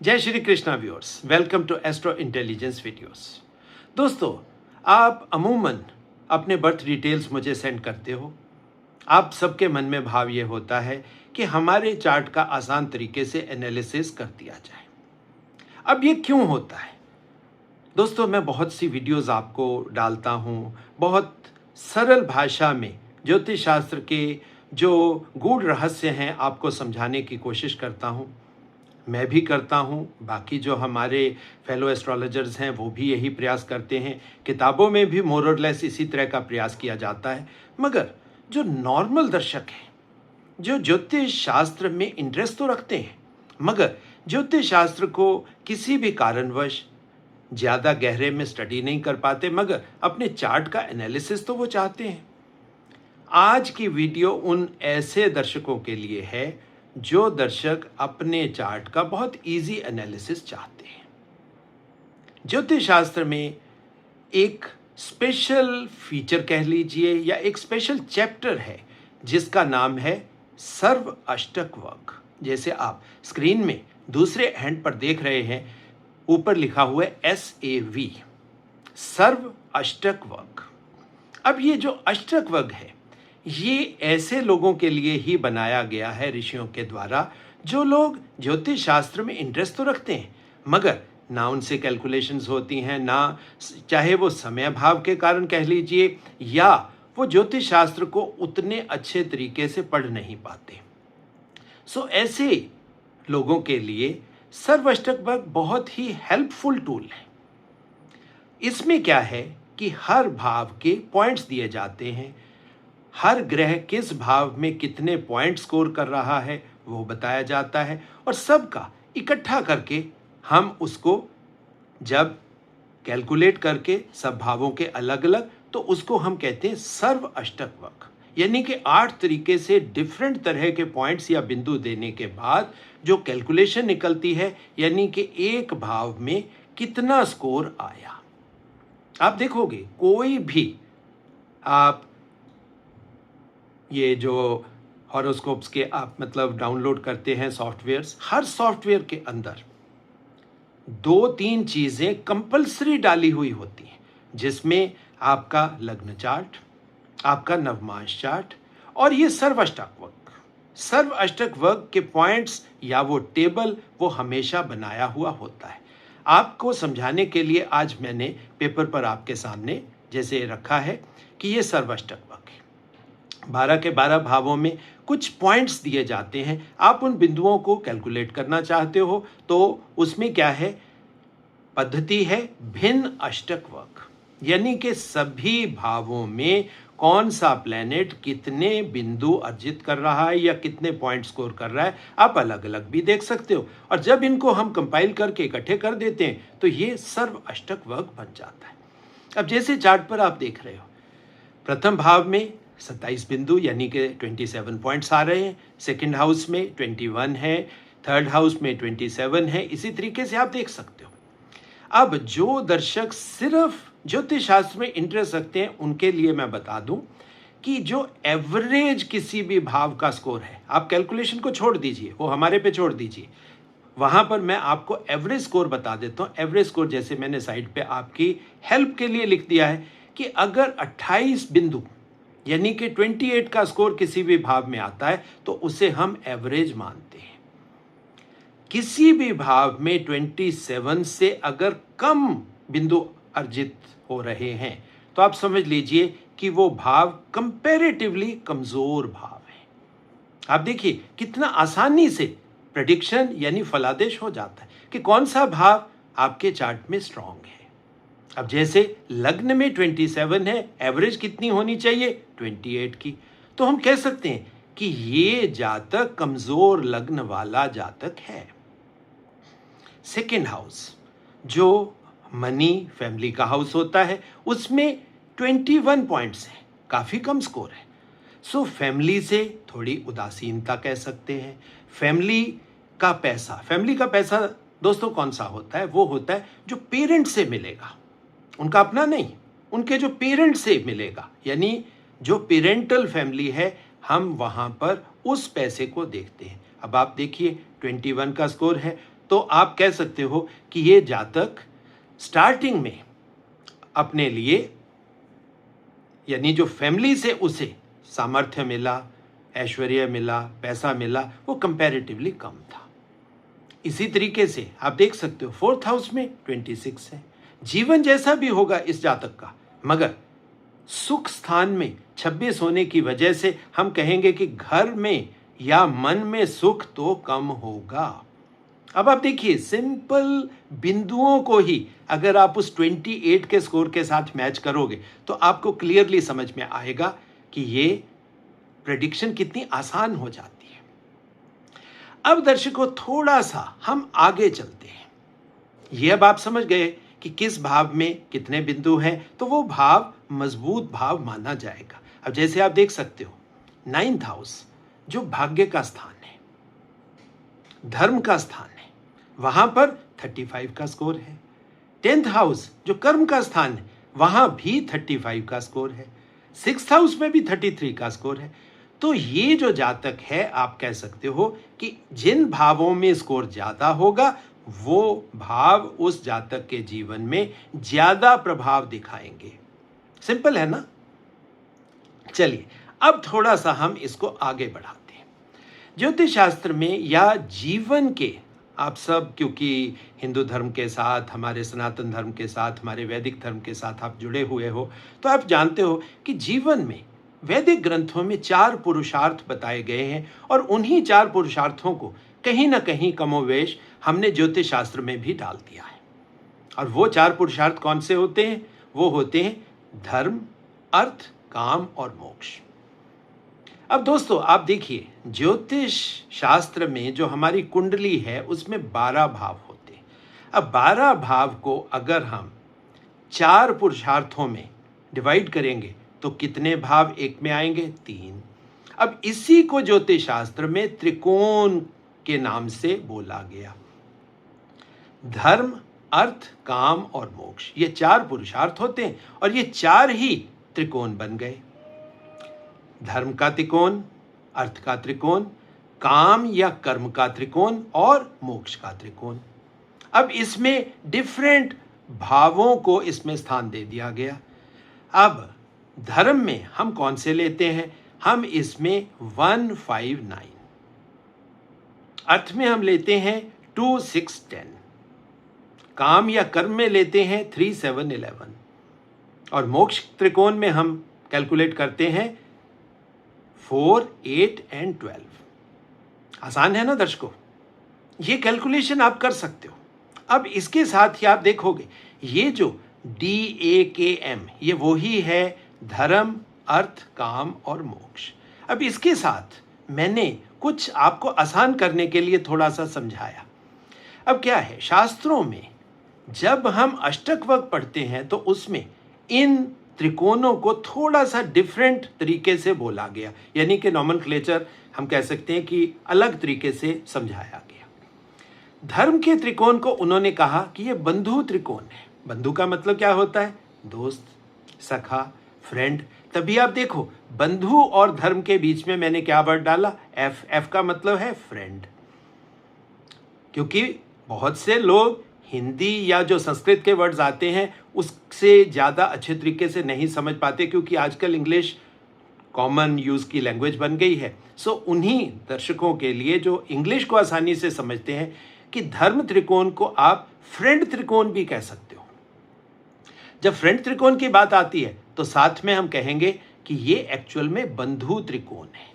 जय Shri Krishna viewers, welcome to astro intelligence videos. दोस्तों, आप अमूमन अपने बर्थ डिटेल्स मुझे सेंड करते हो। आप सबके मन में भाव ये होता है कि हमारे चार्ट का आसान तरीके से एनालिसिस कर दिया जाए। अब ये क्यों होता है? दोस्तों, मैं बहुत सी वीडियोस आपको डालता हूँ, बहुत सरल भाषा में ज्योतिष शास्त्र के जो गूढ़ रहस्य हैं आपको समझाने की कोशिश करता हूँ। मैं भी करता हूँ, बाकी जो हमारे फेलो एस्ट्रोलॉजर्स हैं वो भी यही प्रयास करते हैं। किताबों में भी मोर और लेस इसी तरह का प्रयास किया जाता है। मगर जो नॉर्मल दर्शक हैं, जो ज्योतिष शास्त्र में इंटरेस्ट तो रखते हैं, मगर ज्योतिष शास्त्र को किसी भी कारणवश ज़्यादा गहरे में स्टडी नहीं कर पाते, मगर अपने चार्ट का एनालिसिस तो वो चाहते हैं। आज की वीडियो उन ऐसे दर्शकों के लिए है जो दर्शक अपने चार्ट का बहुत इजी एनालिसिस चाहते हैं। ज्योतिष शास्त्र में एक स्पेशल फीचर कह लीजिए या एक स्पेशल चैप्टर है जिसका नाम है सर्व अष्टक वर्ग। जैसे आप स्क्रीन में दूसरे हैंड पर देख रहे हैं, ऊपर लिखा हुआ है SAV, सर्व अष्टक वर्ग। अब ये जो अष्टक वर्ग है, ये ऐसे लोगों के लिए ही बनाया गया है ऋषियों के द्वारा जो लोग ज्योतिष शास्त्र में इंटरेस्ट तो रखते हैं, मगर ना उनसे कैलकुलेशंस होती हैं, ना चाहे वो समय भाव के कारण कह लीजिए या वो ज्योतिष शास्त्र को उतने अच्छे तरीके से पढ़ नहीं पाते। सो ऐसे लोगों के लिए सर्वाष्टक वर्ग बहुत ही हेल्पफुल टूल है। इसमें क्या है कि हर भाव के पॉइंट्स दिए जाते हैं, हर ग्रह किस भाव में कितने पॉइंट स्कोर कर रहा है वो बताया जाता है, और सबका इकट्ठा करके हम उसको जब कैलकुलेट करके सब भावों के अलग अलग, तो उसको हम कहते हैं सर्व अष्टक वर्ग। यानी कि 8 तरीके से डिफरेंट तरह के पॉइंट्स या बिंदु देने के बाद जो कैलकुलेशन निकलती है, यानी कि एक भाव में कितना स्कोर आया। आप देखोगे कोई भी आप ये जो हॉरोस्कोप्स के आप मतलब डाउनलोड करते हैं सॉफ्टवेयर्स, हर सॉफ्टवेयर के अंदर 2-3 चीज़ें कंपलसरी डाली हुई होती हैं, जिसमें आपका लग्न चार्ट, आपका नवमांश चार्ट और ये सर्व अष्टक वर्ग। सर्व अष्टक वर्ग के पॉइंट्स या वो टेबल वो हमेशा बनाया हुआ होता है। आपको समझाने के लिए आज मैंने पेपर पर आपके सामने जैसे रखा है कि ये सर्व अष्टक वर्ग है। 12 के 12 भावों में कुछ पॉइंट्स दिए जाते हैं। आप उन बिंदुओं को कैलकुलेट करना चाहते हो तो उसमें क्या है, पद्धति है भिन्न अष्टक वर्ग, यानी कि सभी भावों में कौन सा प्लैनेट कितने बिंदु अर्जित कर रहा है या कितने पॉइंट स्कोर कर रहा है, आप अलग अलग भी देख सकते हो। और जब इनको हम कंपाइल करके इकट्ठे कर देते हैं तो ये सर्व अष्टक वर्ग बन जाता है। अब जैसे चार्ट पर आप देख रहे हो, प्रथम भाव में 27 बिंदु यानी कि 27 पॉइंट्स आ रहे हैं, सेकंड हाउस में 21 है, थर्ड हाउस में 27 है। इसी तरीके से आप देख सकते हो। अब जो दर्शक सिर्फ ज्योतिष शास्त्र में इंटरेस्ट रखते हैं उनके लिए मैं बता दूं कि जो एवरेज किसी भी भाव का स्कोर है, आप कैलकुलेशन को छोड़ दीजिए, वो हमारे पे छोड़ दीजिए, वहां पर मैं आपको एवरेज स्कोर बता देता हूं। एवरेज स्कोर जैसे मैंने साइड पे आपकी हेल्प के लिए लिख दिया है कि अगर 28 बिंदु यानी कि 28 का स्कोर किसी भी भाव में आता है तो उसे हम एवरेज मानते हैं। किसी भी भाव में 27 से अगर कम बिंदु अर्जित हो रहे हैं तो आप समझ लीजिए कि वो भाव कंपैरेटिवली कमजोर भाव है। आप देखिए कितना आसानी से प्रेडिक्शन यानी फलादेश हो जाता है कि कौन सा भाव आपके चार्ट में स्ट्रांग है। अब जैसे लग्न में 27 है, एवरेज कितनी होनी चाहिए, 28 की, तो हम कह सकते हैं कि ये जातक कमजोर लग्न वाला जातक है। सेकेंड हाउस जो मनी फैमिली का हाउस होता है, उसमें 21 पॉइंट्स हैं, काफी कम स्कोर है। सो फैमिली से थोड़ी उदासीनता कह सकते हैं। फैमिली का पैसा दोस्तों कौन सा होता है, वो होता है जो पेरेंट से मिलेगा, उनका अपना नहीं, उनके जो पेरेंट से मिलेगा, यानी जो पेरेंटल फैमिली है, हम वहां पर उस पैसे को देखते हैं। अब आप देखिए 21 का स्कोर है तो आप कह सकते हो कि ये जातक स्टार्टिंग में अपने लिए, यानी जो फैमिली से उसे सामर्थ्य मिला, ऐश्वर्य मिला, पैसा मिला, वो कंपैरेटिवली कम था। इसी तरीके से आप देख सकते हो 4th हाउस में 26 है। जीवन जैसा भी होगा इस जातक का, मगर सुख स्थान में 26 होने की वजह से हम कहेंगे कि घर में या मन में सुख तो कम होगा। अब आप देखिए, सिंपल बिंदुओं को ही अगर आप उस 28 के स्कोर के साथ मैच करोगे तो आपको क्लियरली समझ में आएगा कि ये प्रेडिक्शन कितनी आसान हो जाती है। अब दर्शकों, थोड़ा सा हम आगे चलते हैं। ये अब आप समझ गए कि किस भाव में कितने बिंदु हैं, तो वो भाव मजबूत भाव माना जाएगा। अब जैसे आप देख सकते हो 9th हाउस जो भाग्य का स्थान है, धर्म का स्थान है, वहां पर 35 का स्कोर है। 10th हाउस जो कर्म का स्थान है, वहां भी 35 का स्कोर है। 6th हाउस में भी 33 का स्कोर है। तो ये जो जातक है, आप कह सकते हो कि जिन भावों में स्कोर ज्यादा होगा वो भाव उस जातक के जीवन में ज्यादा प्रभाव दिखाएंगे। सिंपल है ना। चलिए अब थोड़ा सा हम इसको आगे बढ़ाते हैं। ज्योतिष शास्त्र में या जीवन के, आप सब क्योंकि हिंदू धर्म के साथ, हमारे सनातन धर्म के साथ, हमारे वैदिक धर्म के साथ आप जुड़े हुए हो, तो आप जानते हो कि जीवन में वैदिक ग्रंथों में 4 पुरुषार्थ बताए गए हैं और उन्हीं 4 पुरुषार्थों को कहीं ना कहीं कमोवेश हमने ज्योतिष शास्त्र में भी डाल दिया है। और वो 4 पुरुषार्थ कौन से होते हैं? वो होते हैं धर्म, अर्थ, काम और मोक्ष। अब दोस्तों आप देखिए, ज्योतिष शास्त्र में जो हमारी कुंडली है उसमें 12 भाव होते हैं। अब 12 भाव को अगर हम 4 पुरुषार्थों में डिवाइड करेंगे तो कितने भाव एक में आएंगे? 3। अब इसी को ज्योतिष शास्त्र में त्रिकोण के नाम से बोला गया। धर्म, अर्थ, काम और मोक्ष, ये 4 पुरुषार्थ होते हैं और ये 4 ही त्रिकोण बन गए। धर्म का त्रिकोण, अर्थ का त्रिकोण, काम या कर्म का त्रिकोण और मोक्ष का त्रिकोण। अब इसमें डिफरेंट भावों को इसमें स्थान दे दिया गया। अब धर्म में हम कौन से लेते हैं? हम इसमें 1, 5, 9। अर्थ में हम लेते हैं 2, 6, 10। काम या कर्म में लेते हैं 3, 7, 11। और मोक्ष त्रिकोण में हम कैलकुलेट करते हैं 4, 8 एंड 12। आसान है ना दर्शकों? ये कैलकुलेशन आप कर सकते हो। अब इसके साथ ही आप देखोगे ये जो DAKM, ये वही है धर्म, अर्थ, काम और मोक्ष। अब इसके साथ मैंने कुछ आपको आसान करने के लिए थोड़ा सा समझाया। अब क्या है, शास्त्रों में जब हम अष्टक वर्ग पढ़ते हैं तो उसमें इन त्रिकोणों को थोड़ा सा डिफरेंट तरीके से बोला गया, यानी कि नॉमेनक्लेचर हम कह सकते हैं कि अलग तरीके से समझाया गया। धर्म के त्रिकोण को उन्होंने कहा कि ये बंधु त्रिकोण है। बंधु का मतलब क्या होता है? दोस्त, सखा, फ्रेंड। तभी आप देखो बंधु और धर्म के बीच में मैंने क्या वर्ड डाला? एफ का मतलब है फ्रेंड। क्योंकि बहुत से लोग हिंदी या जो संस्कृत के वर्ड्स आते हैं उससे ज़्यादा अच्छे तरीके से नहीं समझ पाते, क्योंकि आजकल इंग्लिश कॉमन यूज़ की लैंग्वेज बन गई है। सो उन्हीं दर्शकों के लिए जो इंग्लिश को आसानी से समझते हैं कि धर्म त्रिकोण को आप फ्रेंड त्रिकोण भी कह सकते हो। जब फ्रेंड त्रिकोण की बात आती है तो साथ में हम कहेंगे कि ये एक्चुअल में बंधु त्रिकोण है।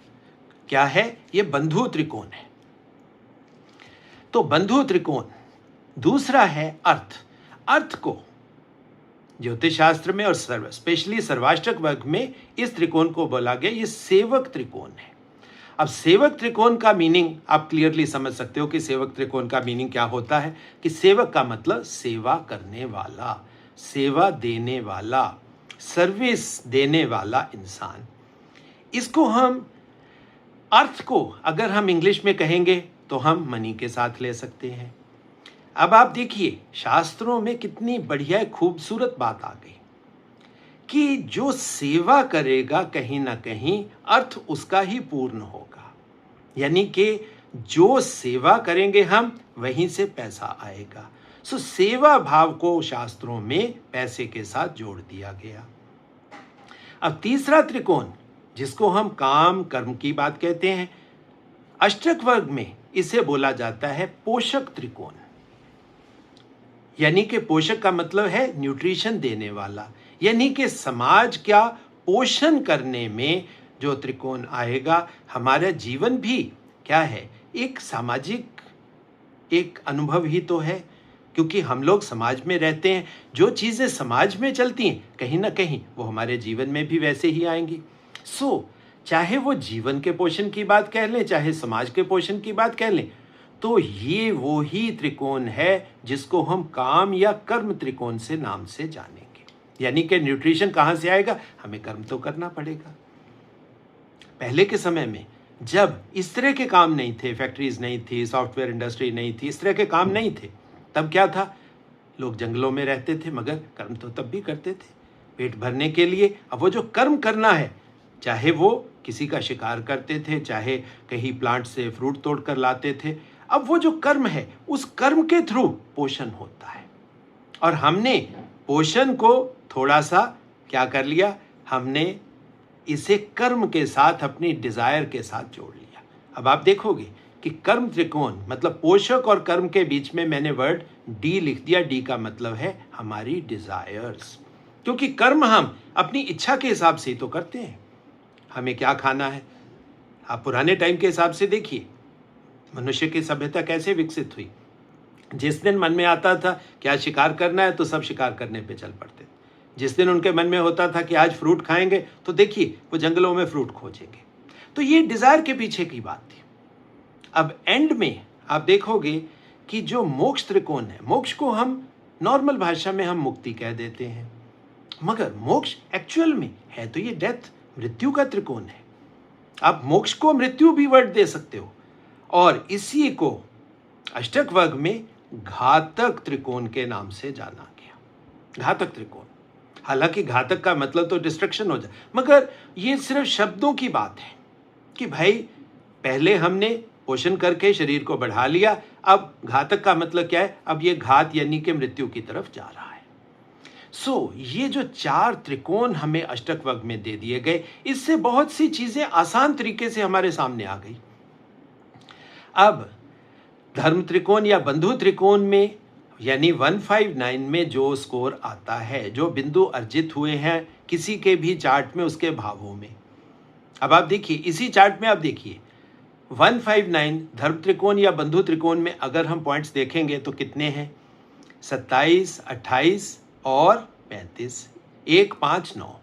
क्या है? ये बंधु त्रिकोण है। तो बंधु त्रिकोण। दूसरा है अर्थ। अर्थ को ज्योतिष शास्त्र में और स्पेशली सर्वाष्टक वर्ग में इस त्रिकोण को बोला गया ये सेवक त्रिकोण है। अब सेवक त्रिकोण का मीनिंग आप क्लियरली समझ सकते हो कि सेवक त्रिकोण का मीनिंग क्या होता है। कि सेवक का मतलब सेवा करने वाला, सेवा देने वाला, सर्विस देने वाला इंसान। इसको हम अर्थ को अगर हम इंग्लिश में कहेंगे तो हम मनी के साथ ले सकते हैं। अब आप देखिए शास्त्रों में कितनी बढ़िया खूबसूरत बात आ गई कि जो सेवा करेगा कहीं ना कहीं अर्थ उसका ही पूर्ण होगा। यानी कि जो सेवा करेंगे हम वहीं से पैसा आएगा। सो सेवा भाव को शास्त्रों में पैसे के साथ जोड़ दिया गया। अब तीसरा त्रिकोण जिसको हम काम कर्म की बात कहते हैं, अष्टक वर्ग में इसे बोला जाता है पोषक त्रिकोण। यानी कि पोषक का मतलब है न्यूट्रिशन देने वाला, यानी कि समाज का पोषण करने में जो त्रिकोण आएगा, हमारा जीवन भी क्या है, एक सामाजिक एक अनुभव ही तो है, क्योंकि हम लोग समाज में रहते हैं। जो चीज़ें समाज में चलती हैं कहीं ना कहीं वो हमारे जीवन में भी वैसे ही आएंगी। चाहे वो जीवन के पोषण की बात कह लें, चाहे समाज के पोषण की बात कह लें, तो ये वो ही त्रिकोण है जिसको हम काम या कर्म त्रिकोण से नाम से जानेंगे। यानी कि न्यूट्रिशन कहाँ से आएगा, हमें कर्म तो करना पड़ेगा। पहले के समय में जब इस तरह के काम नहीं थे, फैक्ट्रीज नहीं थी, सॉफ्टवेयर इंडस्ट्री नहीं थी, इस तरह के काम नहीं थे, तब क्या था, लोग जंगलों में रहते थे, मगर कर्म तो तब भी करते थे पेट भरने के लिए। अब वो जो कर्म करना है, चाहे वो किसी का शिकार करते थे, चाहे कहीं प्लांट से फ्रूट तोड़ कर लाते थे, अब वो जो कर्म है उस कर्म के थ्रू पोषण होता है। और हमने पोषण को थोड़ा सा क्या कर लिया, हमने इसे कर्म के साथ, अपनी डिजायर के साथ जोड़ लिया। अब आप देखोगे कि कर्म त्रिकोण मतलब पोषक और कर्म के बीच में मैंने वर्ड डी लिख दिया। डी का मतलब है हमारी डिजायर्स, क्योंकि कर्म हम अपनी इच्छा के हिसाब से ही तो करते हैं। हमें क्या खाना है, आप पुराने टाइम के हिसाब से देखिए मनुष्य की सभ्यता कैसे विकसित हुई। जिस दिन मन में आता था कि आज शिकार करना है तो सब शिकार करने पे चल पड़ते। जिस दिन उनके मन में होता था कि आज फ्रूट खाएंगे तो देखिए वो जंगलों में फ्रूट खोजेंगे। तो ये डिजायर के पीछे की बात थी। अब एंड में आप देखोगे कि जो मोक्ष त्रिकोण है, मोक्ष को हम नॉर्मल भाषा में हम मुक्ति कह देते हैं, मगर मोक्ष एक्चुअल में है तो ये डेथ, मृत्यु का त्रिकोण है। आप मोक्ष को मृत्यु भी वर्ड दे सकते हो, और इसी को अष्टक वर्ग में घातक त्रिकोण के नाम से जाना गया। घातक त्रिकोण, हालांकि घातक का मतलब तो डिस्ट्रक्शन हो जाए, मगर ये सिर्फ शब्दों की बात है कि भाई पहले हमने पोषण करके शरीर को बढ़ा लिया, अब घातक का मतलब क्या है, अब ये घात यानी कि मृत्यु की तरफ जा रहा है। ये जो चार त्रिकोण हमें अष्टक वर्ग में दे दिए गए, इससे बहुत सी चीजें आसान तरीके से हमारे सामने आ गई। अब धर्म त्रिकोण या बंधु त्रिकोण में यानी 159 में जो स्कोर आता है, जो बिंदु अर्जित हुए हैं किसी के भी चार्ट में उसके भावों में, अब आप देखिए इसी चार्ट में आप देखिए 159 धर्म त्रिकोण या बंधु त्रिकोण में अगर हम पॉइंट्स देखेंगे तो कितने हैं, 27, 28 और 35, 159।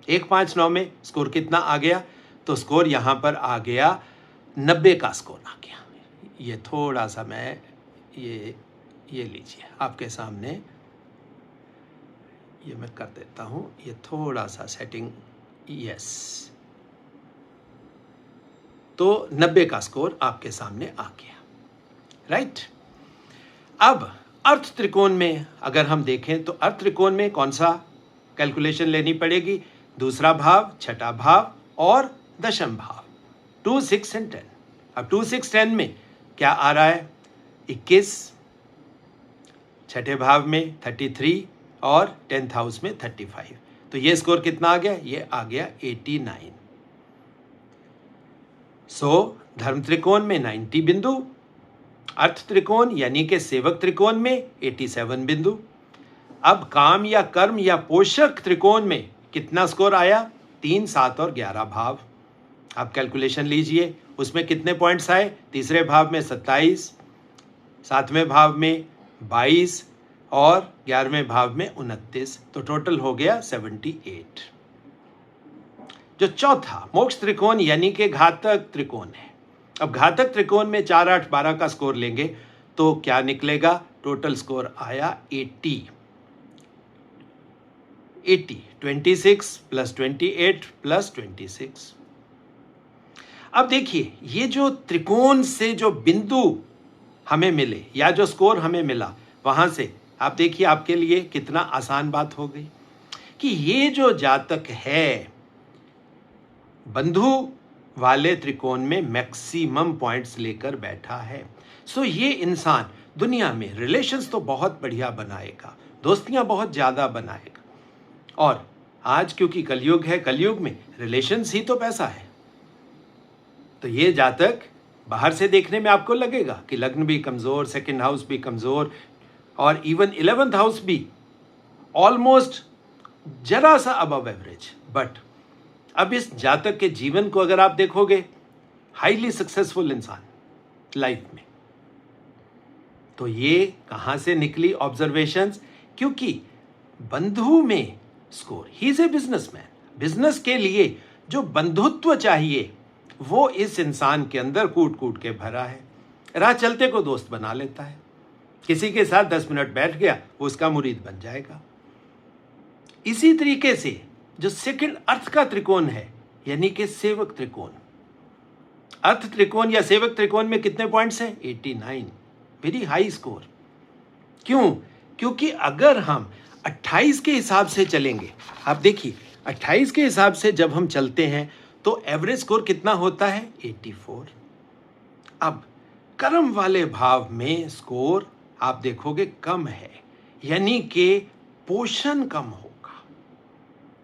159 में स्कोर कितना आ गया, तो स्कोर यहाँ पर आ गया 90 का स्कोर आ गया। ये थोड़ा सा मैं ये लीजिए आपके सामने, ये मैं कर देता हूँ, ये थोड़ा सा सेटिंग, यस, तो 90 का स्कोर आपके सामने आ गया, राइट। अब अर्थ त्रिकोण में अगर हम देखें तो अर्थ त्रिकोण में कौन सा कैलकुलेशन लेनी पड़ेगी, दूसरा भाव, छठा भाव और दशम भाव, 2, 6 और 10। अब 2, 6, 10 में क्या आ रहा है, 21, छठे भाव में 33 और 10th हाउस में 35। तो ये स्कोर कितना आ गया, ये आ गया 89। धर्म त्रिकोण में 90 बिंदु, अर्थ त्रिकोण यानी कि सेवक त्रिकोण में 87 बिंदु। अब काम या कर्म या पोषक त्रिकोण में कितना स्कोर आया, 3, 7 और 11 भाव। आप कैलकुलेशन लीजिए, उसमें कितने पॉइंट्स आए, तीसरे भाव में 27, सातवें भाव में 22 और 11वें भाव में 29, तो टोटल हो गया 78। जो चौथा मोक्ष त्रिकोण यानी कि घातक त्रिकोण है। अब घातक त्रिकोण में 4, 8, 12 का स्कोर लेंगे तो क्या निकलेगा, टोटल स्कोर आया 80, 26 प्लस 28 प्लस 26। अब देखिए ये जो त्रिकोण से जो बिंदु हमें मिले या जो स्कोर हमें मिला, वहां से आप देखिए आपके लिए कितना आसान बात हो गई कि ये जो जातक है बंधु वाले त्रिकोण में मैक्सिमम पॉइंट्स लेकर बैठा है। सो ये इंसान दुनिया में रिलेशंस तो बहुत बढ़िया बनाएगा, दोस्तियां बहुत ज़्यादा बनाएगा। और आज क्योंकि कलयुग है, कलयुग में रिलेशंस ही तो पैसा है। तो ये जातक बाहर से देखने में आपको लगेगा कि लग्न भी कमज़ोर, सेकंड हाउस भी कमज़ोर और इवन 11th हाउस भी ऑलमोस्ट जरा सा अबव एवरेज। बट अब इस जातक के जीवन को अगर आप देखोगे, हाईली सक्सेसफुल इंसान लाइफ में, तो ये कहां से निकली ऑब्जर्वेशंस? क्योंकि बंधु में score, he is a businessman, business के लिए जो बंधुत्व चाहिए वो इस इंसान के अंदर कूट कूट के भरा है। राह चलते को दोस्त बना लेता है, किसी के साथ 10 मिनट बैठ गया वो उसका मुरीद बन जाएगा। इसी तरीके से जो सेकंड अर्थ का त्रिकोण है, यानी कि सेवक त्रिकोण, अर्थ त्रिकोण या सेवक त्रिकोण में कितने पॉइंट्स हैं? 89, वेरी हाई स्कोर। क्यों? क्योंकि अगर हम 28 के हिसाब से चलेंगे, आप देखिए 28 के हिसाब से जब हम चलते हैं तो एवरेज स्कोर कितना होता है? 84। अब कर्म वाले भाव में स्कोर आप देखोगे कम है, यानी कि पोषण कम होगा।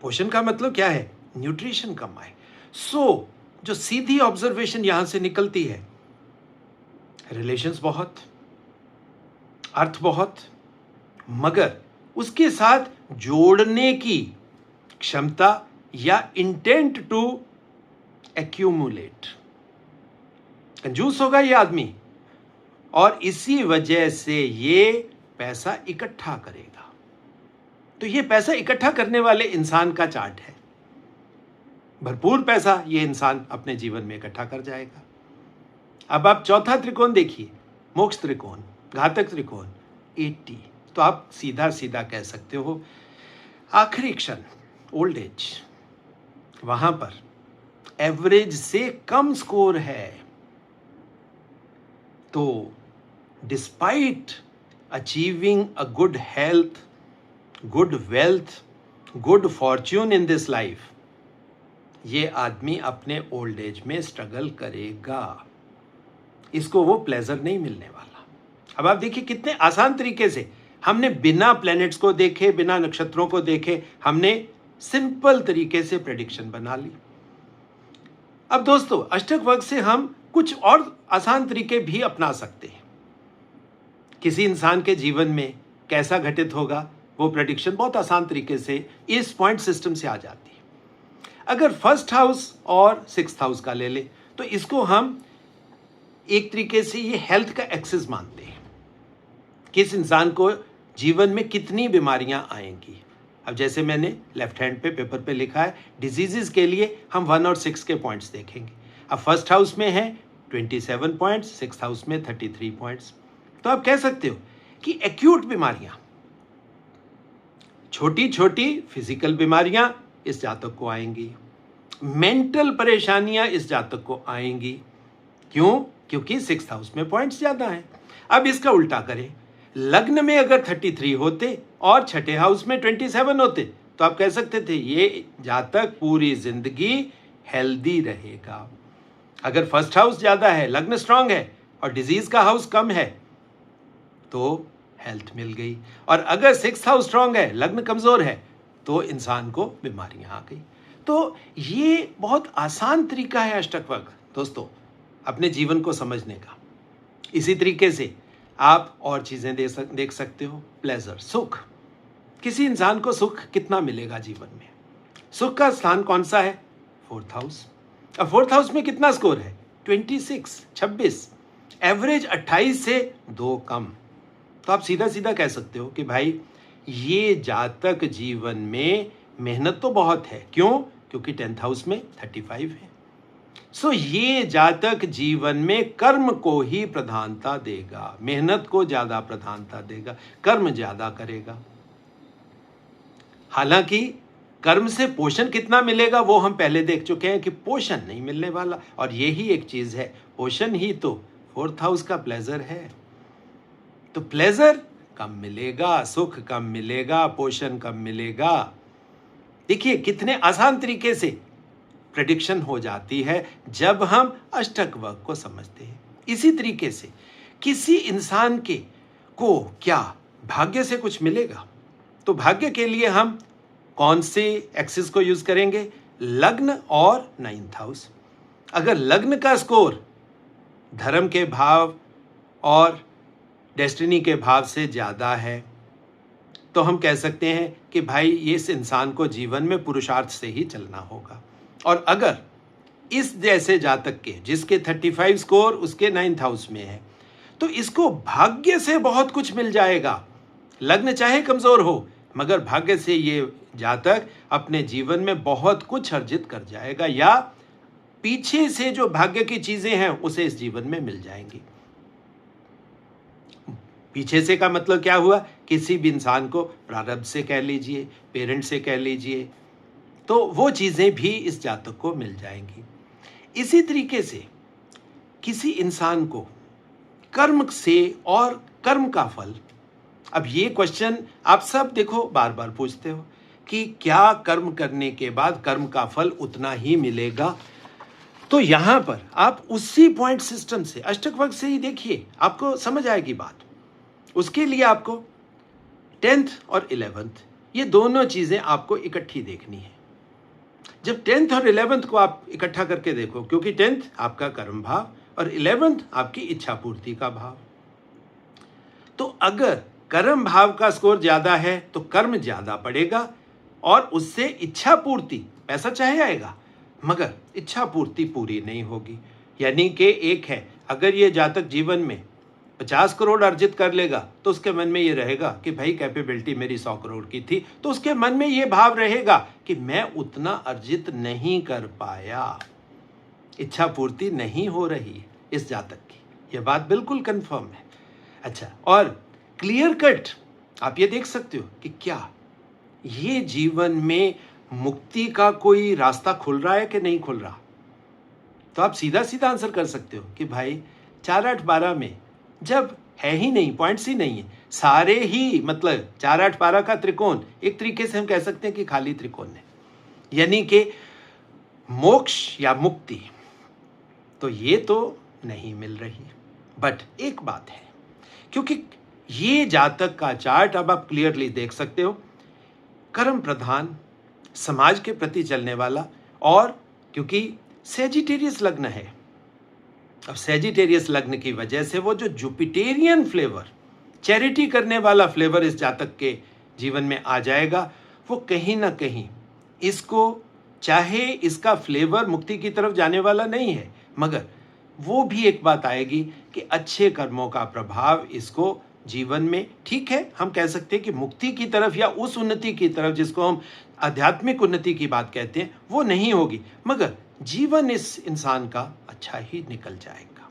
पोषण का मतलब क्या है? न्यूट्रिशन कम आए। सो जो सीधी ऑब्जर्वेशन यहां से निकलती है, रिलेशंस बहुत, अर्थ बहुत, मगर उसके साथ जोड़ने की क्षमता या इंटेंट टू एक्यूमुलेट, कंजूस होगा ये आदमी और इसी वजह से ये पैसा इकट्ठा करेगा। तो ये पैसा इकट्ठा करने वाले इंसान का चार्ट है। भरपूर पैसा ये इंसान अपने जीवन में इकट्ठा कर जाएगा। अब आप चौथा त्रिकोण देखिए, मोक्ष त्रिकोण, घातक त्रिकोण 80। तो आप सीधा सीधा कह सकते हो आखिरी क्षण, ओल्ड एज, वहां पर एवरेज से कम स्कोर है। तो despite achieving a good health, good wealth, good Fortune in this life, ये आदमी अपने ओल्ड एज में स्ट्रगल करेगा, इसको वो प्लेजर नहीं मिलने वाला। अब आप देखिए कितने आसान तरीके से हमने बिना प्लैनेट्स को देखे, बिना नक्षत्रों को देखे, हमने सिंपल तरीके से प्रेडिक्शन बना ली। अब दोस्तों अष्टक वर्ग से हम कुछ और आसान तरीके भी अपना सकते हैं। किसी इंसान के जीवन में कैसा घटित होगा वो प्रेडिक्शन बहुत आसान तरीके से इस पॉइंट सिस्टम से आ जाती है। अगर फर्स्ट हाउस और सिक्स्थ हाउस का ले ले तो इसको हम एक तरीके से ये हेल्थ का एक्सेस मानते हैं, किस इंसान को जीवन में कितनी बीमारियां आएंगी। अब जैसे मैंने लेफ्ट हैंड पे पेपर पे लिखा है, डिजीजेस के लिए हम 1 और 6 के पॉइंट्स देखेंगे। अब फर्स्ट हाउस में है 27 पॉइंट्स, सिक्स्थ हाउस में 33 पॉइंट्स। तो आप कह सकते हो कि एक्यूट बीमारियां, छोटी छोटी फिजिकल बीमारियां इस जातक को आएंगी, मेंटल परेशानियां इस जातक को आएंगी। क्यों? क्योंकि सिक्स्थ हाउस में पॉइंट्स ज्यादा हैं। अब इसका उल्टा करें, लग्न में अगर 33 होते और छठे हाउस में 27 होते तो आप कह सकते थे ये जातक पूरी जिंदगी हेल्दी रहेगा। अगर फर्स्ट हाउस ज्यादा है, लग्न स्ट्रांग है और डिजीज का हाउस कम है तो हेल्थ मिल गई, और अगर सिक्स्थ हाउस स्ट्रांग है, लग्न कमजोर है तो इंसान को बीमारियां आ गई। तो ये बहुत आसान तरीका है अष्टक वर्ग दोस्तों अपने जीवन को समझने का। इसी तरीके से आप और चीजें देख सकते हो। प्लेजर, सुख, किसी इंसान को सुख कितना मिलेगा जीवन में? सुख का स्थान कौन सा है? Fourth house. अब फोर्थ हाउस में कितना स्कोर है? 26। एवरेज 28 से 2 कम। तो आप सीधा सीधा कह सकते हो कि भाई ये जातक जीवन में मेहनत तो बहुत है। क्यों? क्योंकि 10th हाउस में 35 है। सो ये जातक जीवन में कर्म को ही प्रधानता देगा, मेहनत को ज्यादा प्रधानता देगा, कर्म ज्यादा करेगा। हालांकि कर्म से पोषण कितना मिलेगा वो हम पहले देख चुके हैं कि पोषण नहीं मिलने वाला, और यही एक चीज है, पोषण ही तो फोर्थ हाउस का प्लेजर है। तो प्लेजर कम मिलेगा, सुख कम मिलेगा, पोषण कम मिलेगा। देखिए कितने आसान तरीके से प्रेडिक्शन हो जाती है जब हम अष्टक वर्ग को समझते हैं। इसी तरीके से किसी इंसान को क्या भाग्य से कुछ मिलेगा? तो भाग्य के लिए हम कौन से एक्सिस को यूज करेंगे? लग्न और 9th हाउस। अगर लग्न का स्कोर धर्म के भाव और डेस्टिनी के भाव से ज्यादा है तो हम कह सकते हैं कि भाई इस इंसान को जीवन में पुरुषार्थ से ही चलना होगा। और अगर इस जैसे जातक के जिसके 35 स्कोर उसके 9th हाउस में है तो इसको भाग्य से बहुत कुछ मिल जाएगा। लग्न चाहे कमजोर हो मगर भाग्य से ये जातक अपने जीवन में बहुत कुछ अर्जित कर जाएगा या पीछे से जो भाग्य की चीजें हैं उसे इस जीवन में मिल जाएंगी। पीछे से का मतलब क्या हुआ? किसी भी इंसान को प्रारब्ध से कह लीजिए, पेरेंट से कह लीजिए, तो वो चीजें भी इस जातक को मिल जाएंगी। इसी तरीके से किसी इंसान को कर्म से और कर्म का फल, अब ये क्वेश्चन आप सब देखो बार बार पूछते हो कि क्या कर्म करने के बाद कर्म का फल उतना ही मिलेगा? तो यहां पर आप उसी पॉइंट सिस्टम से अष्टक वर्ग से ही देखिए, आपको समझ आएगी बात। उसके लिए आपको 10th और 11th ये दोनों चीजें आपको इकट्ठी देखनी है। जब 10th और 11th को आप इकट्ठा करके देखो, क्योंकि 10th आपका कर्म भाव और 11th आपकी इच्छा पूर्ति का भाव, तो अगर कर्म भाव का स्कोर ज्यादा है तो कर्म ज्यादा पड़ेगा और उससे इच्छा पूर्ति, पैसा चाहे आएगा मगर इच्छा पूर्ति पूरी नहीं होगी। यानी कि एक है, अगर ये जातक जीवन में 50 करोड़ अर्जित कर लेगा तो उसके मन में ये रहेगा कि भाई कैपेबिलिटी मेरी 100 करोड़ की थी, तो उसके मन में ये भाव रहेगा कि मैं उतना अर्जित नहीं कर पाया, इच्छा पूर्ति नहीं हो रही इस जातक की। यह बात बिल्कुल कंफर्म है। अच्छा, और क्लियर कट आप ये देख सकते हो कि क्या ये जीवन में मुक्ति का कोई रास्ता खुल रहा है कि नहीं खुल रहा? तो आप सीधा सीधा आंसर कर सकते हो कि भाई 4 8 12 में जब है ही नहीं, पॉइंट्स ही नहीं है, सारे ही मतलब 4 8 12 का त्रिकोण एक तरीके से हम कह सकते हैं कि खाली त्रिकोण है, यानी कि मोक्ष या मुक्ति तो ये तो नहीं मिल रही। बट एक बात है, क्योंकि ये जातक का चार्ट अब आप क्लियरली देख सकते हो, कर्म प्रधान, समाज के प्रति चलने वाला, और क्योंकि सेजिटेरियस लग्न है, अब सेजिटेरियस लग्न की वजह से वो जो जुपिटेरियन फ्लेवर, चैरिटी करने वाला फ्लेवर इस जातक के जीवन में आ जाएगा, वो कहीं ना कहीं इसको, चाहे इसका फ्लेवर मुक्ति की तरफ जाने वाला नहीं है मगर वो भी एक बात आएगी कि अच्छे कर्मों का प्रभाव इसको जीवन में, ठीक है हम कह सकते हैं कि मुक्ति की तरफ या उस उन्नति की तरफ जिसको हम आध्यात्मिक उन्नति की बात कहते हैं वो नहीं होगी, मगर जीवन इस इंसान का अच्छा ही निकल जाएगा।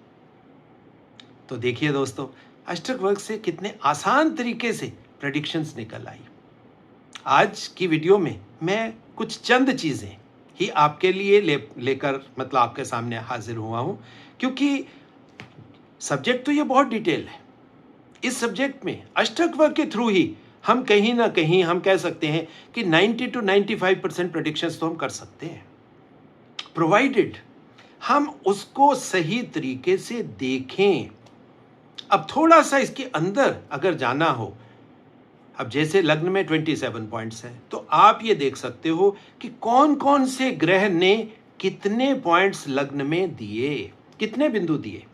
तो देखिए दोस्तों, अष्टक वर्ग से कितने आसान तरीके से प्रेडिक्शंस निकल आई। आज की वीडियो में मैं कुछ चंद चीजें ही आपके लिए लेकर मतलब आपके सामने हाजिर हुआ हूं, क्योंकि सब्जेक्ट तो ये बहुत डिटेल है। इस सब्जेक्ट में अष्टक वर्ग के थ्रू ही हम कहीं ना कहीं हम कह सकते हैं कि 90 to 95% प्रेडिक्शंस तो हम कर सकते हैं, प्रोवाइडेड हम उसको सही तरीके से देखें। अब थोड़ा सा इसके अंदर अगर जाना हो, अब जैसे लग्न में 27 पॉइंट्स हैं, तो आप ये देख सकते हो कि कौन कौन से ग्रह ने कितने पॉइंट्स लग्न में दिए, कितने बिंदु दिए।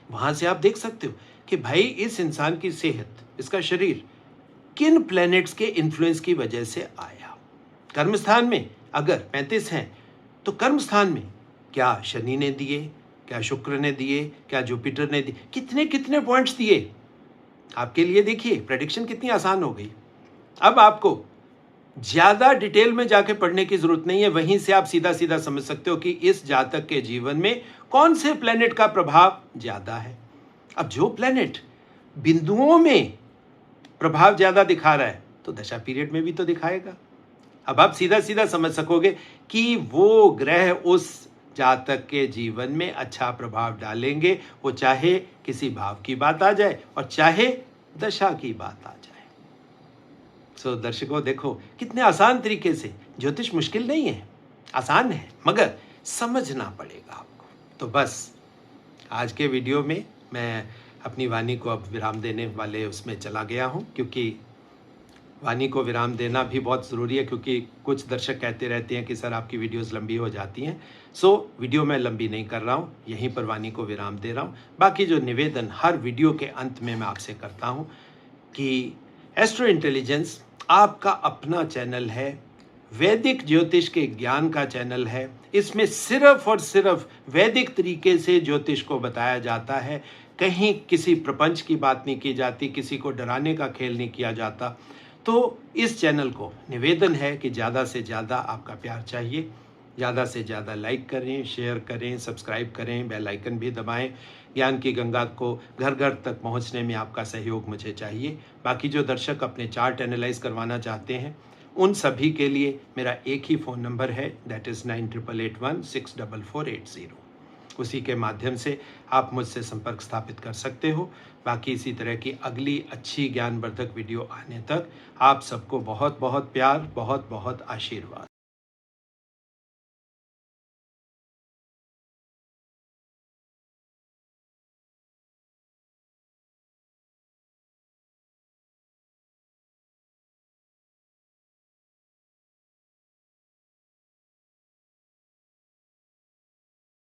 वहां से आप देख सकते हो कि भाई इस इंसान की सेहत, इसका शरीर किन प्लैनेट्स के इन्फ्लुएंस की वजह से आया। कर्म स्थान में अगर 35 हैं तो कर्म स्थान में क्या शनि ने दिए, क्या शुक्र ने दिए, क्या जुपिटर ने दिए, कितने कितने पॉइंट्स दिए। आपके लिए देखिए प्रेडिक्शन कितनी आसान हो गई। अब आपको ज्यादा डिटेल में जाके पढ़ने की जरूरत नहीं है, वहीं से आप सीधा सीधा समझ सकते हो कि इस जातक के जीवन में कौन से प्लेनेट का प्रभाव ज्यादा है। अब जो प्लेनेट बिंदुओं में प्रभाव ज्यादा दिखा रहा है तो दशा पीरियड में भी तो दिखाएगा। अब आप सीधा सीधा समझ सकोगे कि वो ग्रह उस जातक के जीवन में अच्छा प्रभाव डालेंगे, वो चाहे किसी भाव की बात आ जाए और चाहे दशा की बात आ जाए। सो दर्शकों देखो कितने आसान तरीके से, ज्योतिष मुश्किल नहीं है, आसान है मगर समझना पड़ेगा आपको। तो बस आज के वीडियो में मैं अपनी वाणी को अब विराम देने वाले उसमें चला गया हूँ, क्योंकि वाणी को विराम देना भी बहुत ज़रूरी है, क्योंकि कुछ दर्शक कहते रहते हैं कि सर आपकी वीडियोस लंबी हो जाती हैं। सो वीडियो मैं लंबी नहीं कर रहा हूँ, यहीं पर वाणी को विराम दे रहा हूँ। बाकी जो निवेदन हर वीडियो के अंत में मैं आपसे करता हूँ कि एस्ट्रो इंटेलिजेंस आपका अपना चैनल है, वैदिक ज्योतिष के ज्ञान का चैनल है। इसमें सिर्फ और सिर्फ वैदिक तरीके से ज्योतिष को बताया जाता है, कहीं किसी प्रपंच की बात नहीं की जाती, किसी को डराने का खेल नहीं किया जाता। तो इस चैनल को निवेदन है कि ज़्यादा से ज़्यादा आपका प्यार चाहिए, ज़्यादा से ज़्यादा लाइक करें, शेयर करें, सब्सक्राइब करें, बेल आइकन भी दबाएं। ज्ञान की गंगा को घर घर तक पहुंचने में आपका सहयोग मुझे चाहिए। बाकी जो दर्शक अपने चार्ट एनालाइज करवाना चाहते हैं, उन सभी के लिए मेरा एक ही फ़ोन नंबर है, दैट इज़ 9881164480। उसी के माध्यम से आप मुझसे संपर्क स्थापित कर सकते हो। बाकी इसी तरह की अगली अच्छी ज्ञानवर्धक वीडियो आने तक आप सबको बहुत बहुत प्यार, बहुत बहुत आशीर्वाद।